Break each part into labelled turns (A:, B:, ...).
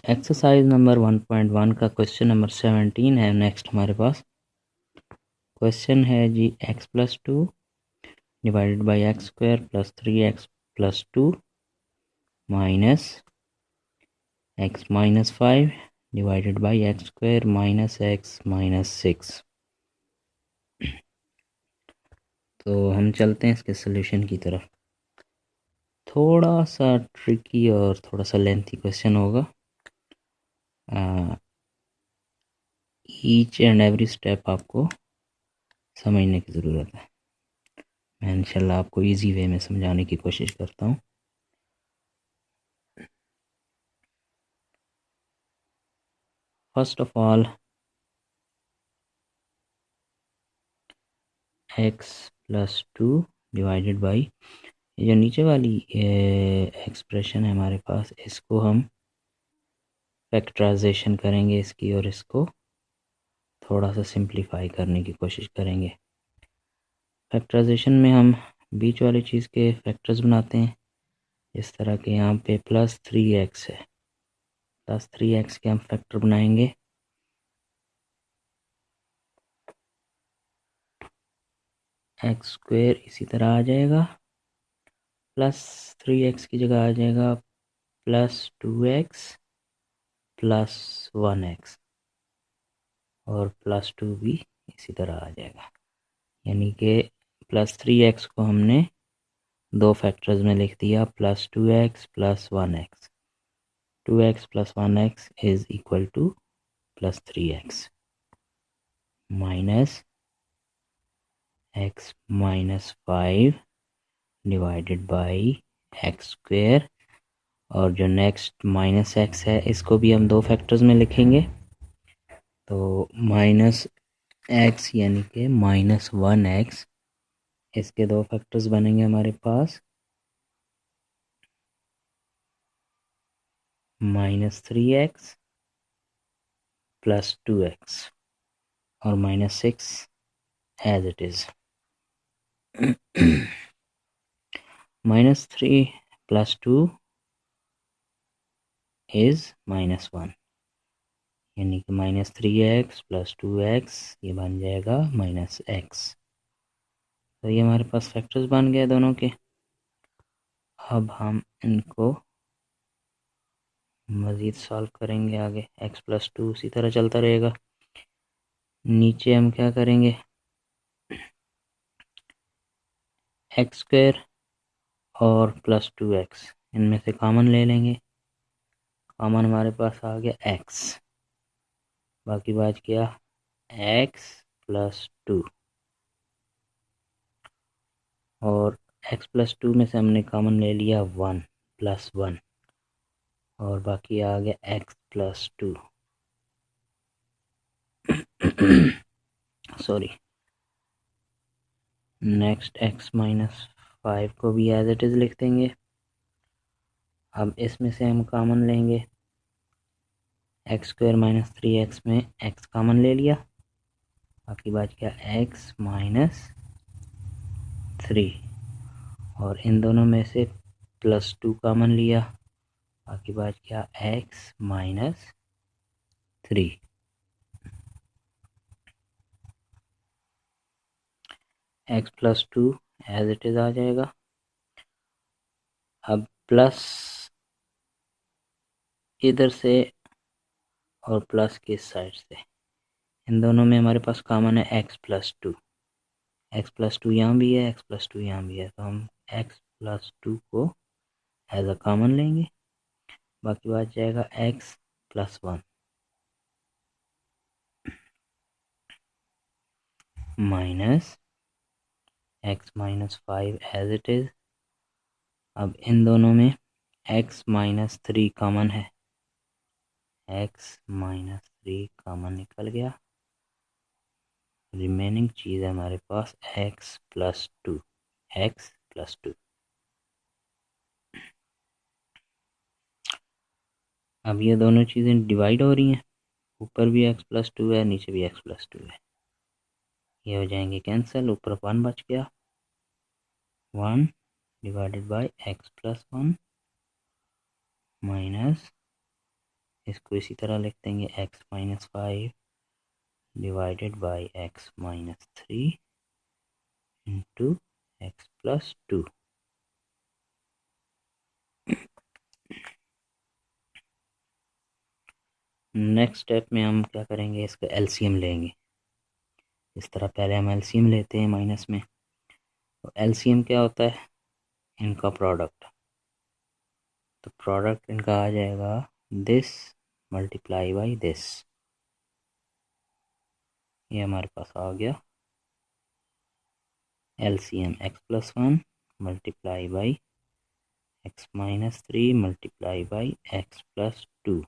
A: Exercise number 1.1 का question number 17 है next हमारे पास। क्वेश्चन है जी x+2 divided by x square plus 3x+2 minus x minus 5 divided by x square minus x minus 6। तो हम चलते हैं इसके सोल्यूशन की तरफ। थोड़ा सा ट्रिकी और थोड़ा सा लेंथी क्वेश्चन होगा। ईच एंड एवरी स्टेप आपको समझने की ज़रूरत है। मैं इंशाल्लाह आपको इजी वे में समझाने की कोशिश करता हूँ। First of all x+2 divided by ये जो नीचे वाली एक्सप्रेशन है हमारे पास, इसको हम फैक्टराइजेशन करेंगे इसकी और इसको थोड़ा सा सिंप्लीफाई करने की कोशिश करेंगे। फैक्टराइजेशन में हम बीच वाली चीज़ के फैक्टर्स बनाते हैं। इस तरह के यहाँ पे +3x है, +3x के हम फैक्टर बनाएंगे। एक्स स्क्वायर इसी तरह आ जाएगा, +3x की जगह आ जाएगा +2x + 1x और +2 भी इसी तरह आ जाएगा। यानी कि +3x को हमने दो फैक्टर्स में लिख दिया, +2x + 1x। 2x + 1x is equal to +3x minus x minus 5 divided by x square, और जो नेक्स्ट माइनस x है इसको भी हम दो फैक्टर्स में लिखेंगे। तो -x यानी कि -1x, इसके दो फैक्टर्स बनेंगे हमारे पास, -3x + 2x और -6 एज इट इज़। -3 + 2 इज़ -1, यानी कि -3x + 2x ये बन जाएगा -x। तो ये हमारे पास फैक्टर्स बन गए दोनों के। अब हम इनको मज़ीद सॉल्व करेंगे आगे। x+2 उसी तरह चलता रहेगा। नीचे हम क्या करेंगे, एक्स स्क्वायर और +2x इनमें से कॉमन ले लेंगे। कॉमन हमारे पास आ गया x, बाकी बच गया x+2 और x+2 में से हमने कॉमन ले लिया 1 +1 और बाकी आ गया x+2 sorry. Next x minus 5 को भी एज इट इज़ लिख देंगे। अब इसमें से हम कॉमन लेंगे, x² - 3x में x कॉमन ले लिया, बाकी बच गया x माइनस 3 और इन दोनों में से +2 कॉमन लिया, बाकी बच गया x minus 3। x+2 as it is आ जाएगा। अब प्लस इधर से और प्लस किस साइड से, इन दोनों में हमारे पास कॉमन है x+2। x+2 यहाँ भी है, x+2 यहाँ भी है, तो हम x+2 को एज अ कॉमन लेंगे, बाकी बच जाएगा x+1 minus x minus 5 as it is. अब इन दोनों में x माइनस 3 कॉमन है, x माइनस 3 कॉमन निकल गया। रिमेनिंग चीज़ है हमारे पास x+2। अब ये दोनों चीज़ें डिवाइड हो रही हैं, ऊपर भी x+2 है, नीचे भी x+2 है, ये हो जाएंगे कैंसिल। ऊपर 1 बच गया, 1 डिवाइडेड बाई x+1 माइनस इसको इसी तरह लिख देंगे x-5 divided by x-3 into x+2। Next step में हम क्या करेंगे, इसका एलसीएम लेंगे। इस तरह पहले हम एलसीएम लेते हैं माइनस में। तो एलसीएम क्या होता है, इनका प्रोडक्ट। तो प्रोडक्ट इनका आ जाएगा दिस मल्टीप्लाई बाई दिस। ये हमारे पास आ गया LCM x+1 multiply by x-3 multiply by x+2।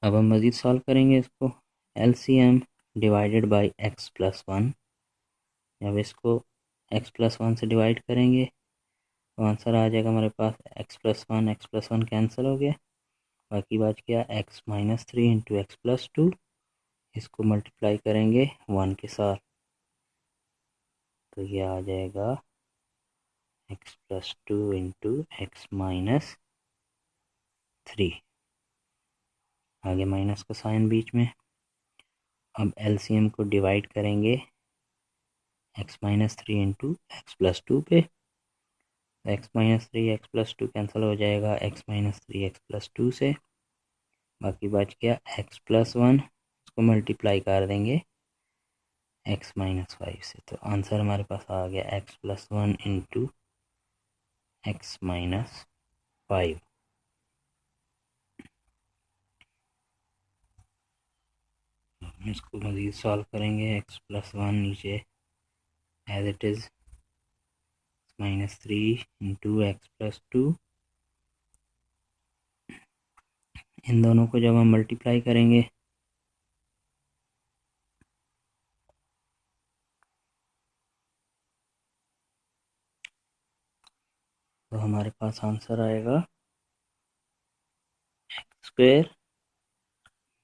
A: अब हम मज़ीद सॉल्व करेंगे इसको। LCM divided by x+1। जब इसको x+1 से डिवाइड करेंगे तो आंसर आ जाएगा हमारे पास x+1 कैंसिल हो गया, बाकी बच गया x-3 इंटू x+2। इसको मल्टीप्लाई करेंगे 1 के साथ तो ये आ जाएगा x+2 इंटू x-3। आगे माइनस का साइन बीच में। अब एलसीएम को डिवाइड करेंगे x-3 इंटू x+2 पे। x-3 x+2 कैंसिल हो जाएगा x-3 x+2 से, बाकी बच गया x+1। इसको मल्टीप्लाई कर देंगे x-5 से, तो आंसर हमारे पास आ गया x+1 इंटू x-5। इसको मज़ीद सॉल्व करेंगे। x+1 नीचे as it is, -3 into x+2। इन दोनों को जब हम मल्टीप्लाई करेंगे तो हमारे पास आंसर आएगा x²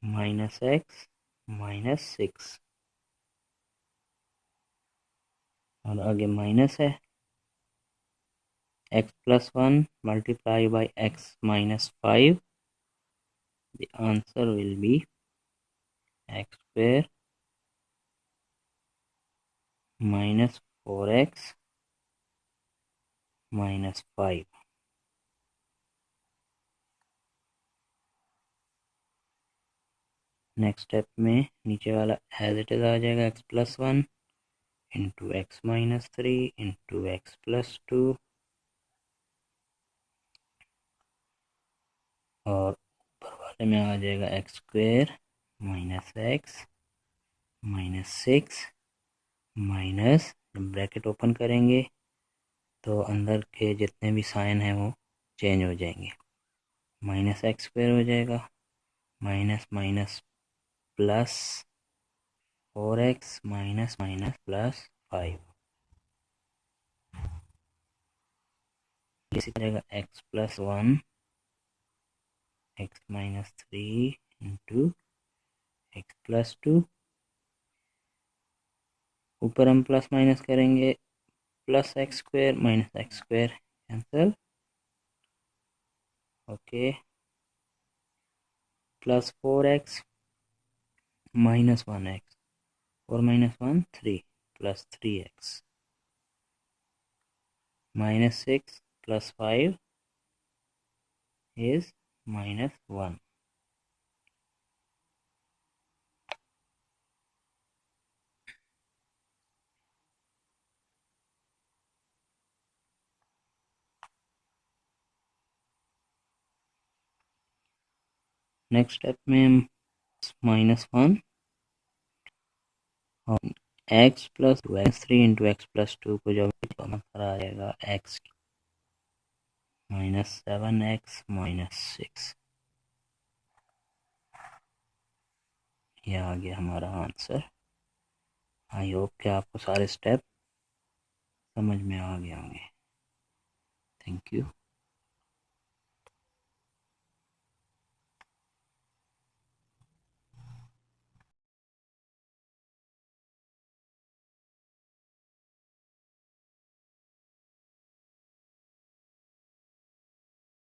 A: -x -6। और आगे माइनस है x+1 multiply by x-5। The answer will be x² -4x -5। Next step में नीचे वाला एज इट इज आ जाएगा x+1 into x-3 into x+2 और ऊपर वाले में आ जाएगा x² -x -6 minus, bracket open करेंगे तो अंदर के जितने भी साइन हैं वो चेंज हो जाएंगे। -x² हो जाएगा, minus minus plus 4x minus minus plus 5। इसी तरह x+1 x-3 इंटू x+2। ऊपर हम प्लस माइनस करेंगे, plus x² minus x² cancel, okay. Plus 4x minus 1x, 4 minus 1 3 plus 3x -6 plus 5 is -1। Next step में हम -1 और x+3 इंटू x+2 को जब आंसर आ जाएगा x -7x -6। ये आ गया हमारा आंसर। आई होप कि आपको सारे स्टेप समझ में आ गए होंगे। Thank you.